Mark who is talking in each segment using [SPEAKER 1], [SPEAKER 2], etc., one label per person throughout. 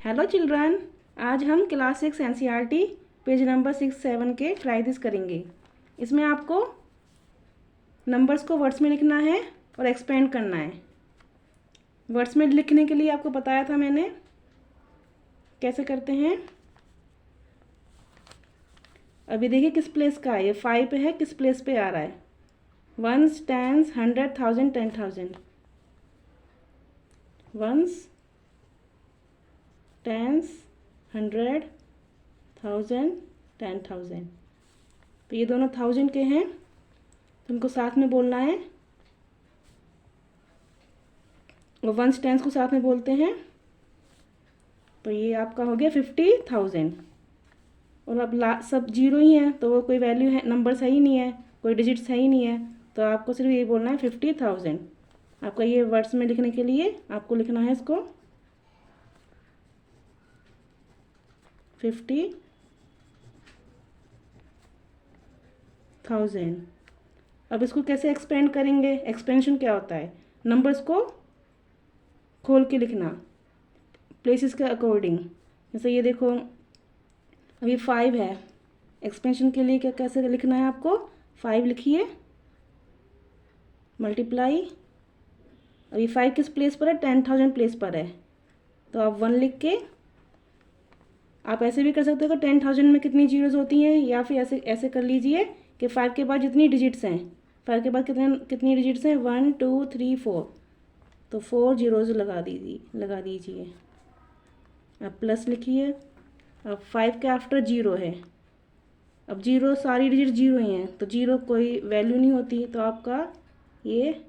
[SPEAKER 1] Hello children, आज हम class 6 NCERT page number 6-7 के ट्राई दिस करेंगे। इसमें आपको नंबर्स को वर्ड्स में लिखना है और एक्सपेंड करना है। वर्ड्स में लिखने के लिए आपको बताया था मैंने कैसे करते हैं। अभी देखिए किस प्लेस का है, ये 5 पे है, किस प्लेस पे आ रहा है। 1s, 10s, 100, 1000, 10,000। 1s, 10s, 100, 1000, 10,000। तो ये दोनों 1000 के हैं, तो उनको साथ में बोलना है और 1s 10s को साथ में बोलते हैं। तो ये आपका हो गया 50,000। और अब सब जीरो ही हैं, तो वो कोई वैल्यू है, नंबर्स है ही नहीं है, कोई डिजिट्स है ही नहीं है, तो आपको सिर्फ ये बोलना है 50,000। आपका ये वर्ड्स में लिखने के लिए आपको लिखना है इसको 50,000। अब इसको कैसे एक्सपेंड करेंगे? एक्सपेंशन क्या होता है? नंबर्स को खोल के लिखना प्लेसेस के अकॉर्डिंग। जैसे ये देखो, अभी 5 है, एक्सपेंशन के लिए क्या कैसे लिखना है आपको? 5 लिखिए, मल्टीप्लाई। अभी 5 किस प्लेस पर है? 10,000 प्लेस पर है, तो आप 1 लिख के, आप ऐसे भी कर सकते हो कि 10,000 में कितनी जीरोज होती हैं, या फिर ऐसे ऐसे कर लीजिए कि 5 के बाद जितनी डिजिट्स हैं, 5 के बाद कितनी डिजिट्स हैं? 1 2 3 4, तो 4 जीरोज लगा दीजिए। अब प्लस लिखिए। अब 5 के आफ्टर जीरो है, अब जीरो सारी डिजिट जीरो ही हैं, तो जीरो कोई वैल्यू नहीं होती, तो आपका ये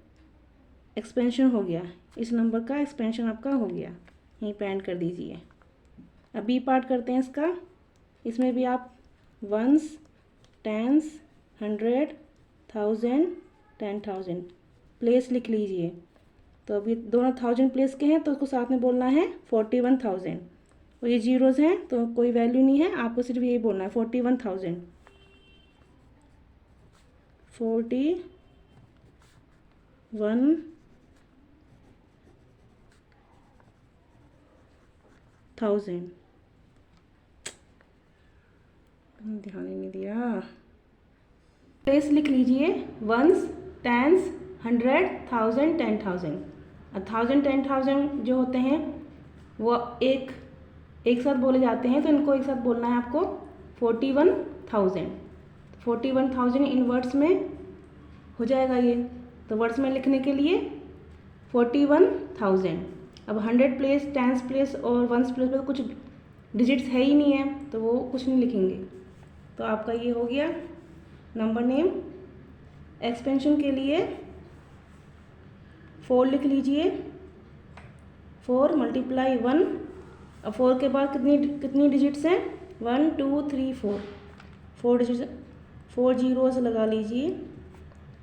[SPEAKER 1] एक्सपेंशन हो गया, इस नंबर का एक्सपेंशन आपका हो गया। यहीं पे एंड कर दीजिए। अब बी पार्ट करते हैं इसका। इसमें भी आप 1s, 10s, 100, 1000, 10,000 प्लेस लिख लीजिए। तो अभी दोनों 1000 प्लेस के हैं, तो उसको साथ में बोलना है 41,000। और ये जीरोज हैं तो कोई वैल्यू नहीं है, आपको सिर्फ यही बोलना है 41,000। 41,000। ध्यान ही नहीं दिया। प्लेस लिख लीजिए 1s, 10s, 100, 1000, 10,000। और 1000, 10,000 जो होते हैं वो एक साथ बोले जाते हैं, तो इनको एक साथ बोलना है आपको 41,000। 41,000 इन वर्ड्स में हो जाएगा ये। तो वर्ड्स में लिखने के लिए 41,000। अब 100 प्लेस, 10s प्लेस और 1s प्लेस में कुछ डिजिट्स है ही नहीं है, तो वो कुछ नहीं लिखेंगे। तो आपका ये हो गया नंबर नेम। एक्सपेंशन के लिए 4 लिख लीजिए। 4 मल्टीप्लाई 1। अब 4 के बाद कितनी डिजिट्स हैं? 1 2 3 4, 4 डिजिट्स, 4 जीरोस लगा लीजिए,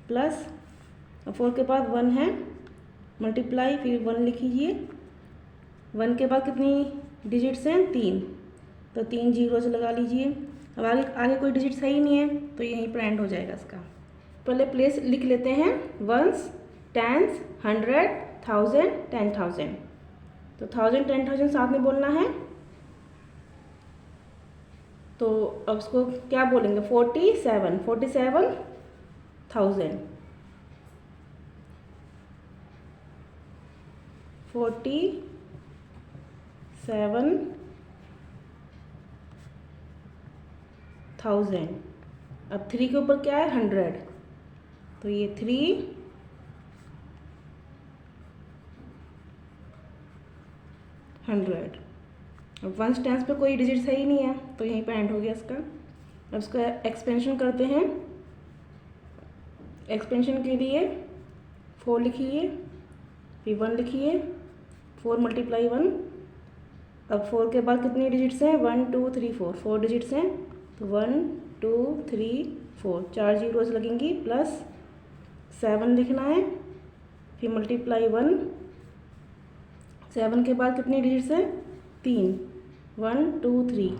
[SPEAKER 1] प्लस। अब 4 के बाद 1 है, मल्टीप्लाई, फिर 1 लिखिए। 1 के बाद कितनी डिजिट्स हैं? 3, तो 3 जीरोस लगा लीजिए। अब आगे कोई डिजिट्स है ही नहीं है, तो यहीं पर एंड हो जाएगा इसका। पहले प्लेस लिख लेते हैं 1s, 10s, 100, 1000, 10,000। तो 1000, 10,000 साथ में बोलना है। तो अब इसको क्या बोलेंगे? 47,000। 47,000 अब 3 के ऊपर क्या है? 100, तो ये 300। अब 1s 10s पे कोई डिजिट्स है ही नहीं है, तो यहीं पे एंड हो गया इसका। अब इसका एक्सपेंशन करते हैं। एक्सपेंशन के लिए 4 लिखिए, फिर 1 लिखिए। 4 मल्टीप्लाई 1। अब 4 के बाद कितनी डिजिट्स हैं? 1 2 3 4, 4 डिजिट्स हैं, तो 1 2 3 4, 4 जीरोज लगेंगी, प्लस 7 लिखना है, फिर मल्टीप्लाई 1। 7 के बाद कितनी डिजिट्स हैं? 3, 1 2 3,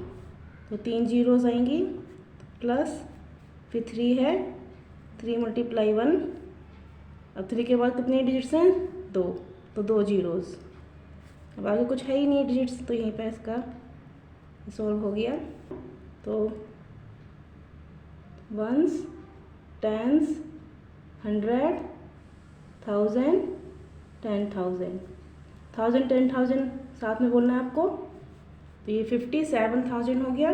[SPEAKER 1] तो 3 जीरोज आएंगी, प्लस फिर 3 है, 3 मल्टीप्लाई 1। अब 3 के बाद कितनी डिजिट्स हैं? 2, तो 2 जीरोज। अब आगे कुछ है ही नहीं डिजिट्स, तो यहीं पे इसका सॉल्व हो गया। तो वंस, टेंस, 100, 1000, 10,000, 1000 10,000 साथ में बोलना है आपको। तो ये 57,000 हो गया।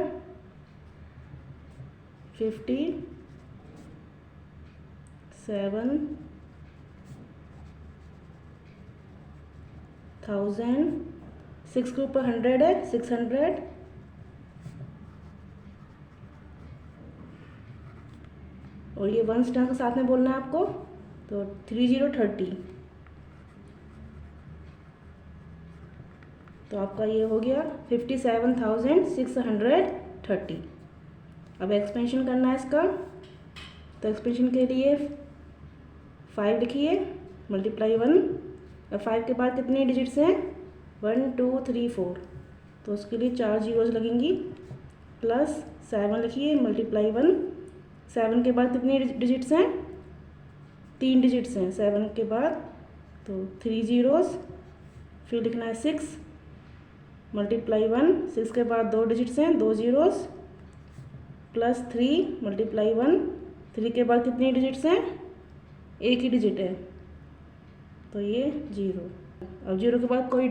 [SPEAKER 1] 57,000, 6 के ऊपर 100 है, 600, और ये वंस टेंस के साथ में बोलना है आपको। तो 3030, तो आपका ये हो गया 57,630। अब एक्सपेंशन करना है इसका। तो एक्सपेंशन के लिए 5 लिखिए, मल्टीप्लाई 1। अब 5 के बाद कितनी डिजिट्स हैं? 1 2 3 4, तो उसके लिए 4 जीरोज़ लगेंगी। प्लस 7 लिखिए, मल्टीप्लाई 1। 7 के बाद कितनी डिजिट्स हैं? 3 डिजिट्स हैं 7 के बाद, तो 3 जीरोज़। फिर लिखना है 6, मल्टीप्लाई 1। 6 के बाद 2 डिजिट्स हैं, 2 जीरोज़। Plus 3, multiply 1। 3 के बाद कितनी डिजिट्स हैं? एक ही डिजिट है, तो ये 0। अब 0 के बाद कोई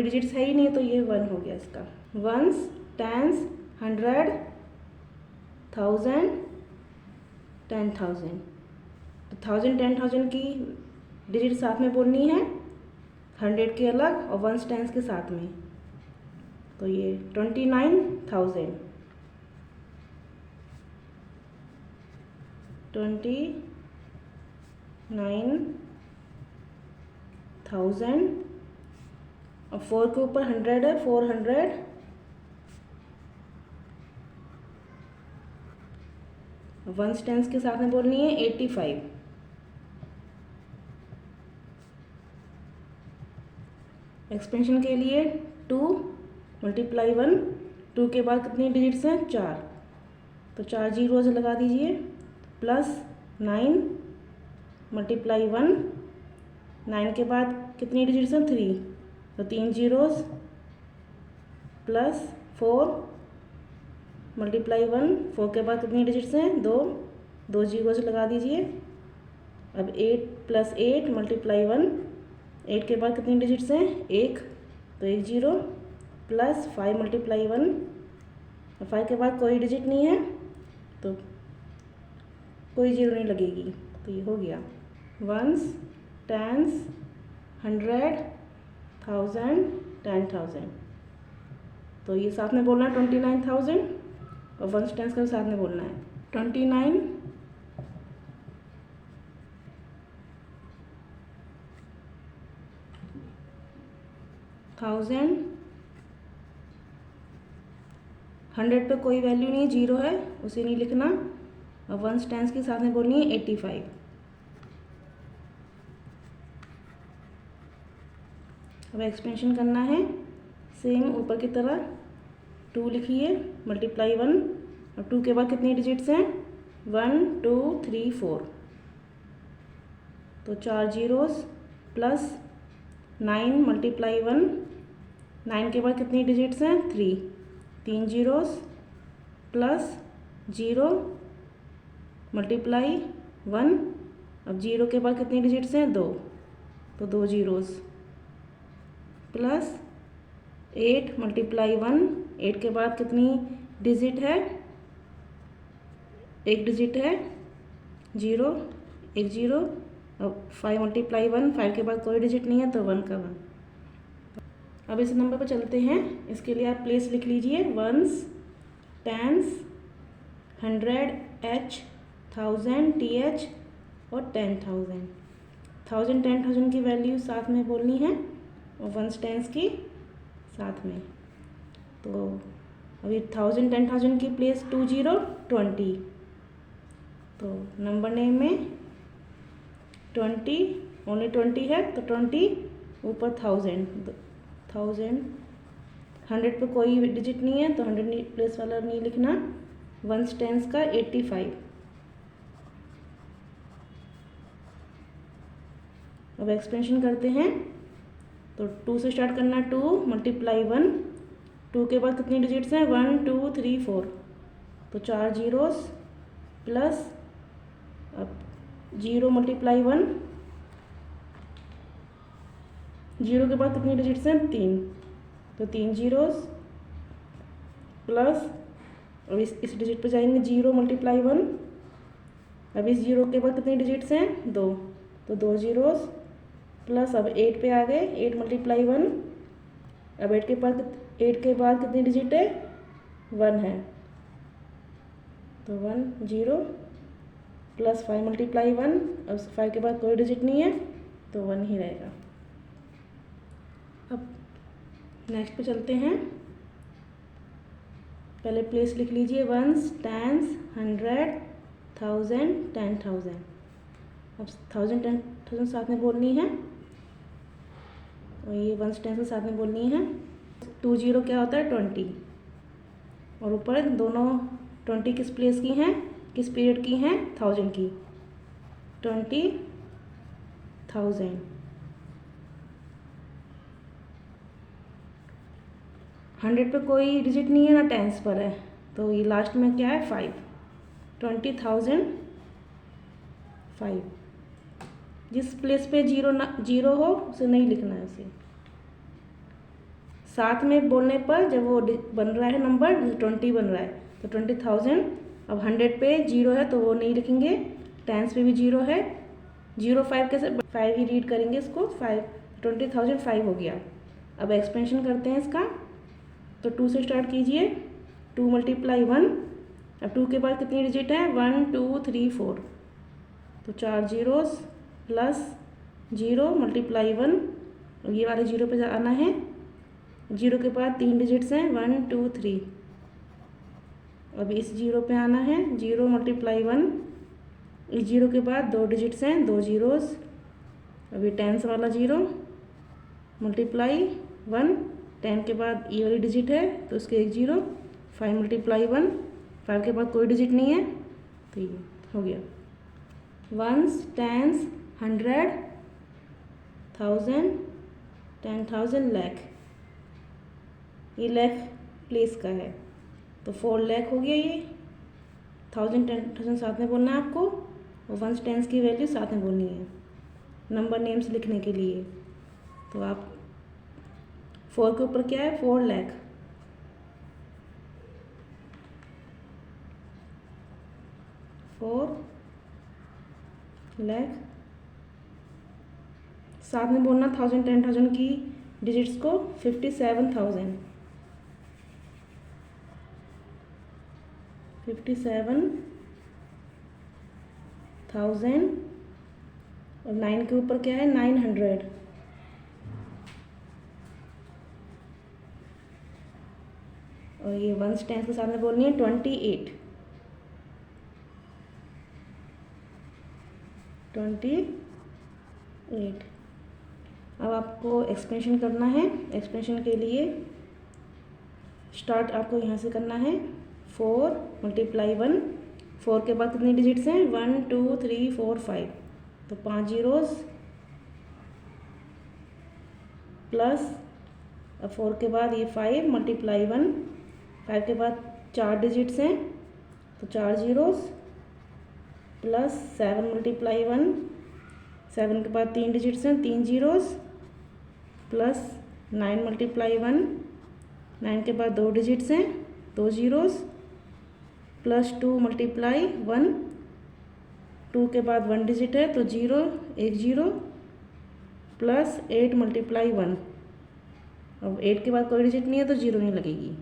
[SPEAKER 1] डिजिट्स है ही नहीं, तो ये 1 हो गया इसका। Ones, tens, 100, 1000, 10,000। तो 1000 10,000 की डिजिट साथ में बोलनी है, 100 के अलग और वंस टेंस के साथ में। तो ये 29,000, 29,000। और 4 के ऊपर 100 है, 400। वंस टेंस के साथ में बोलनी है 85। एक्सपेंशन के लिए 2, मल्टीप्लाई 1। 2 के बाद कितनी डिजिट्स हैं? 4, तो 4 जीरोज़ लगा दीजिए। Plus 9, multiply 1। 9 के बाद कितनी डिजिट्स हैं? 3, तो 3 जीरोज़। Plus 4, multiply 1। 4 के बाद कितनी डिजिट्स हैं? 2 जीरोज़ लगा दीजिए। अब 8 प्लस 8, मल्टीप्लाई 1। 8 के बाद कितनी डिजिट्स हैं? 1, तो 1 जीरो। Plus 5, multiply 1। 5 के बाद कोई डिजिट नहीं है, तो कोई जीरो नहीं लगेगी, तो ये हो गया। Ones, tens, 100, 1000, 10,000। तो ये साथ में बोलना है 29,000, और वंस टेंस का साथ में बोलना है 29,000। 100 पे कोई वैल्यू नहीं है, 0 है, उसे नहीं लिखना। और वंस टेंस के साथ में बोलनी है 85। अब एक्सपेंशन करना है सेम ऊपर की तरह। 2 लिखिए, मल्टीप्लाई 1। और 2 के बाद कितनी डिजिट्स हैं? 1 2 3 4, तो 4 जीरोज़। Plus 9, multiply 1। 9 के बाद कितनी डिजिट्स हैं? 3 जीरोज़। Plus 0, multiply 1। अब 0 के बाद कितनी डिजिट्स हैं? 2, तो 2 जीरोज़। Plus 8, multiply 1। 8 के बाद कितनी डिजिट है? एक डिजिट है, 0, 1 जीरो। अब 5 मल्टीप्लाई 1। 5 के बाद कोई डिजिट नहीं है, तो 1 का 1। अब इस नंबर पर चलते हैं। इसके लिए आप प्लेस लिख लीजिए, वंस, टेंस, 100 H, 1000 TH और 10,000। 1000 10,000 की वैल्यू साथ में बोलनी है, और वंस टेंस की साथ में। तो अभी 1000 10,000 की प्लेस 20 20, तो नंबर नेम में 20, ओनली 20 है, तो 20 ऊपर 1000। 100 पे कोई डिजिट नहीं है, तो 100 प्लेस वाला नहीं लिखना। वंस टेंस का 85। अब एक्सपेंशन करते हैं। तो 2 से स्टार्ट करना, 2 मल्टीप्लाई 1, 2 के बाद कितनी डिजिट्स हैं, 1 2 3 4, तो 4 जीरोस प्लस अब 0 मल्टीप्लाई 1, 0 के बाद कितनी डिजिट्स हैं, 3, तो 3 जीरोस प्लस अब इस डिजिट पे जाएंगे 0 मल्टीप्लाई 1, अब इस 0 के बाद कितनी डिजिट्स हैं, 2, तो 2 जीरोस प्लस अब 8 पे आ गए, 8 मल्टीप्लाई 1, अब 8 के बाद कितनी डिजिट है, 1 है, तो 1 0 प्लस 5 मल्टीप्लाई 1, अब 5 के बाद कोई डिजिट नहीं है तो 1 ही रहेगा। अब नेक्स्ट पे चलते हैं, पहले प्लेस लिख लीजिए, वंस, टेंस, 100, 1000, 10,000। अब 1000 10,000 साथ में बोलनी है और ये वंस टेंस के साथ में बोलनी है। 20 क्या होता है, 20, और ऊपर दोनों 20 किस प्लेस की हैं, किस पीरियड की हैं, 1000 की, 20,000। 100 पे कोई डिजिट नहीं है ना टेंस पर है, तो ये लास्ट में क्या है, 5, 20,005। जिस प्लेस पे जीरो हो उसे नहीं लिखना है, उसे साथ में बोलने पर जब वो बन रहा है नंबर 20 बन रहा है तो 20,000। अब 100 पे 0 है तो वो नहीं लिखेंगे, टेंस पे भी 0 है, 05 कैसे, 5 ही रीड करेंगे इसको, 5, 20,005 हो गया। अब एक्सपेंशन करते हैं इसका, तो 2 से स्टार्ट कीजिए, 2 मल्टीप्लाई 1, अब 2 के बाद कितनी डिजिट है, 1 2 3 4, तो 4 जीरोस प्लस 0 मल्टीप्लाई 1, और ये वाले 0 पे आना है, 0 के बाद 3 डिजिट्स हैं, 1 2 3, अब इस 0 पे आना है, 0 मल्टीप्लाई 1, इस 0 के बाद 2 डिजिट्स हैं, 2 जीरोस, अभी टेंस वाला 0 मल्टीप्लाई 1, 10 के बाद ये वाली डिजिट है तो इसके एक 0, 5 मल्टीप्लाई 1, 5 के बाद कोई डिजिट नहीं है तो ये हो गया। Ones, tens, 100, 1000, 10,000, lakh. ये लाख प्लेस का है तो 4 लाख हो गया ये। 1000 10,000 साथ में बोलना है आपको, और वंस टेंस की वैल्यू साथ में बोलनी है नंबर नेम्स लिखने के लिए। तो आप 4 के ऊपर क्या है, 4 लाख, 4 लाख, साथ में बोलना 1000 10,000 की डिजिट्स को, 57,000, 57,000, और 9 के ऊपर क्या है, 900, और ये वंस टेंस के साथ में बोलनी है 28, 28। अब आपको एक्सपेंशन करना है, एक्सपेंशन के लिए स्टार्ट आपको यहाँ से करना है, 4 मल्टीप्लाई 1, 4 के बाद कितनी डिजिट्स हैं, 1 2 3 4 5, तो 5 जीरोस प्लस अब 4 के बाद ये 5 मल्टीप्लाई 1, 5 के बाद 4 डिजिट्स हैं तो 4 जीरोस प्लस 7 मल्टीप्लाई 1, 7 के बाद 3 डिजिट्स हैं, 3 जीरोस प्लस 9 मल्टीप्लाई 1, 9 के बाद 2 डिजिट्स हैं, 2 जीरोस प्लस 2 मल्टीप्लाई 1, 2 के बाद 1 डिजिट है तो 0, एक 0 प्लस 8 मल्टीप्लाई 1, अब 8 के बाद कोई डिजिट नहीं है तो 0 नहीं लगेगी।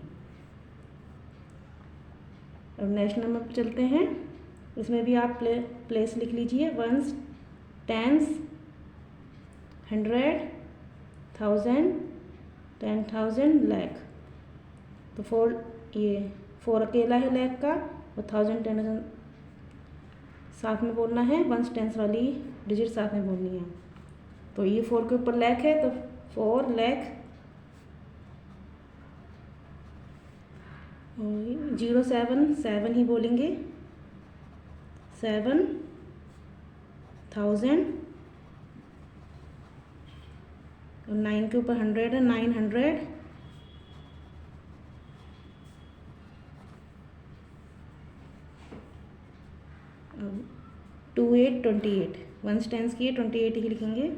[SPEAKER 1] अब नेक्स्ट नंबर पर चलते हैं, इसमें भी आप प्लेस लिख लीजिए, वंस, टेंस, 100, 1000, 10,000, लाख। तो 4 अकेला है लाख का, और 1000 10,000 साथ में बोलना है, वंस टेंस वाली डिजिट साथ में बोलनी है। तो ये 4 के ऊपर लाख है तो 4 लाख, 07 7 ही बोलेंगे, 7,000, और 9 के ऊपर 100 है, 900 2828 1 टेंस की है, 28 ही लिखेंगे।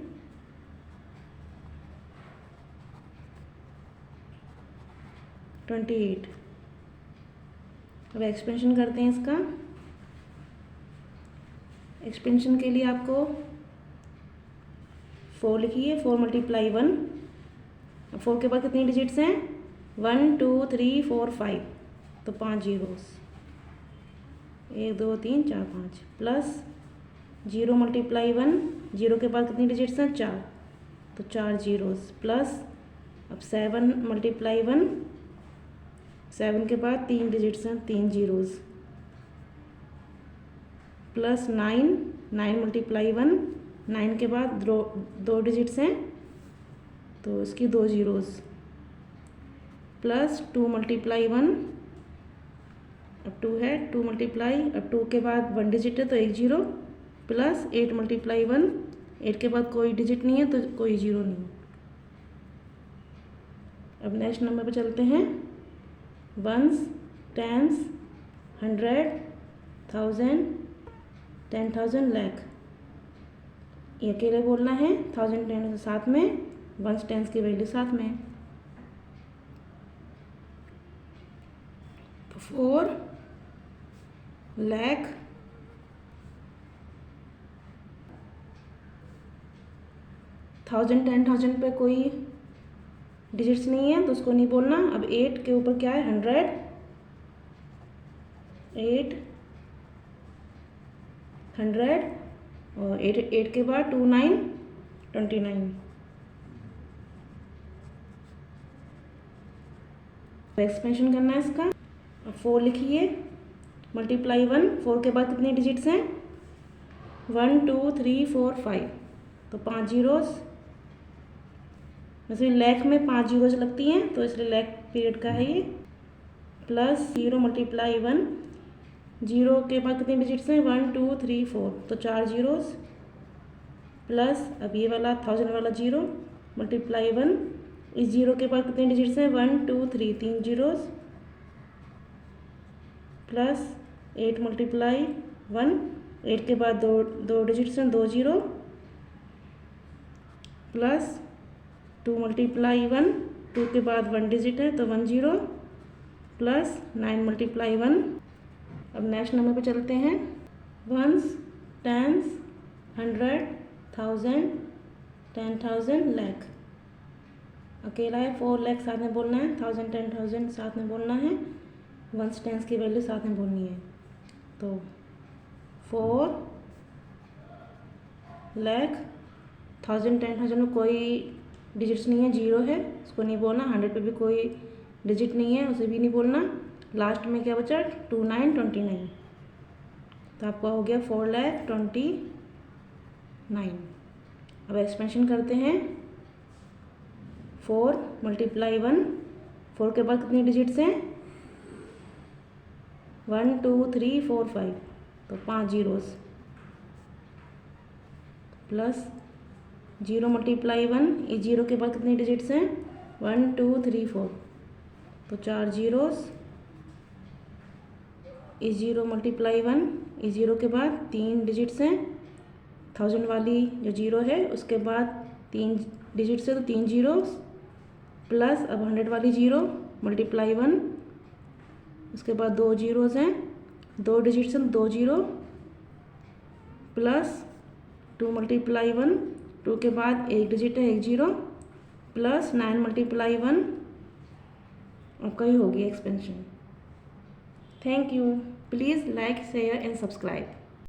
[SPEAKER 1] अब एक्सपेंशन करते हैं इसका। एक्सपेंशन के लिए आपको 4 लिखिए, 4 × 1। 4 के बाद कितनी डिजिट्स हैं? 1 2 3 4 5, तो 5 जीरोस, 1 2 3 4 5, प्लस 0 × 1, 0 के बाद कितनी डिजिट्स हैं? 4, तो 4 जीरोस, प्लस अब 7 × 1, 7 के बाद 3 डिजिट्स हैं, 3 जीरोस, प्लस 9 × 1, 9 के बाद दो डिजिट्स हैं, तो इसकी 2 जीरोस, प्लस 2 × 1, अब 2 है, 2 मल्टीप्लाई, अब 2 के बाद 1 डिजिट है तो 1 जीरो, प्लस 8 × 1, 8 के बाद कोई डिजिट नहीं है तो कोई जीरो नहीं। अब नेक्स्ट नंबर पे चलते हैं। Ones, tens, 100, 1000, 10,000, lakh. ये अकेले बोलना है, 1000 10 साथ में, वंस टेंस की वैल्यू साथ में। तो 4 लाख 1000 10,000 पे कोई डिजिट्स नहीं है तो उसको नहीं बोलना। अब 8 के ऊपर क्या है? 100, 8 100, और 8 के बाद 2 9 29। एक्सपेंशन करना है इसका। अब 4 लिखिए, × 1, 4 के बाद कितनी डिजिट्स हैं? 1 2 3 4 5, तो 5 जीरोस। वैसे लाख में 5 जीरोस लगती हैं तो इसलिए लाख पीरियड का है ये। प्लस 0 × 1, 0 के बाद कितनी डिजिट्स हैं? 1 2 3 4, तो 4 जीरोस, प्लस अब ये वाला 1000 वाला 0 × 1, इस 0 के बाद कितनी डिजिट्स हैं? 1 2 3, 3 जीरोस, प्लस 8 × 1, 8 के बाद दो डिजिट्स हैं, 2 जीरो, प्लस 2 × 1, 2 के बाद 1 डिजिट है तो 1 जीरो, प्लस 9 × 1। अब नेक्स्ट नंबर पे चलते हैं। Ones, tens, 100, 1000, 10,000, lakh. अकेला है, 4 लाख साथ में बोलना है, 1000 10,000 साथ में बोलना है, वंस टेंस की वैल्यू साथ में बोलनी है। तो 4 लाख 1000 10,000 में कोई डिजिट्स नहीं है, 0 है, उसको नहीं बोलना। 100 पे भी कोई डिजिट नहीं है, उसे भी नहीं बोलना। लास्ट में क्या बचा? 2 9 29, तो आपका हो गया 4 लाख 29। अब एक्सपेंशन करते हैं। 4 × 1, 4 के बाद कितनी डिजिट्स हैं? 1 2 3 4 5, तो 5 जीरोस, प्लस 0 × 1, इस 0 के बाद कितनी डिजिट्स हैं? 1 2 3 4, तो 4 जीरोस, इस 0 × 1, इस 0 के बाद 3 डिजिट्स हैं, 1000 वाली जो 0 है उसके बाद 3 डिजिट्स है तो 3 जीरोस, प्लस अब 100 वाली 0 × 1, उसके बाद 2 जीरोस हैं, 2 डिजिट्स हैं, 2 जीरो, प्लस 2 × 1, 2 के बाद 1 डिजिट है, 1 जीरो, प्लस 9 × 1, और कई होगी expansion. Thank you. Please like, share and subscribe.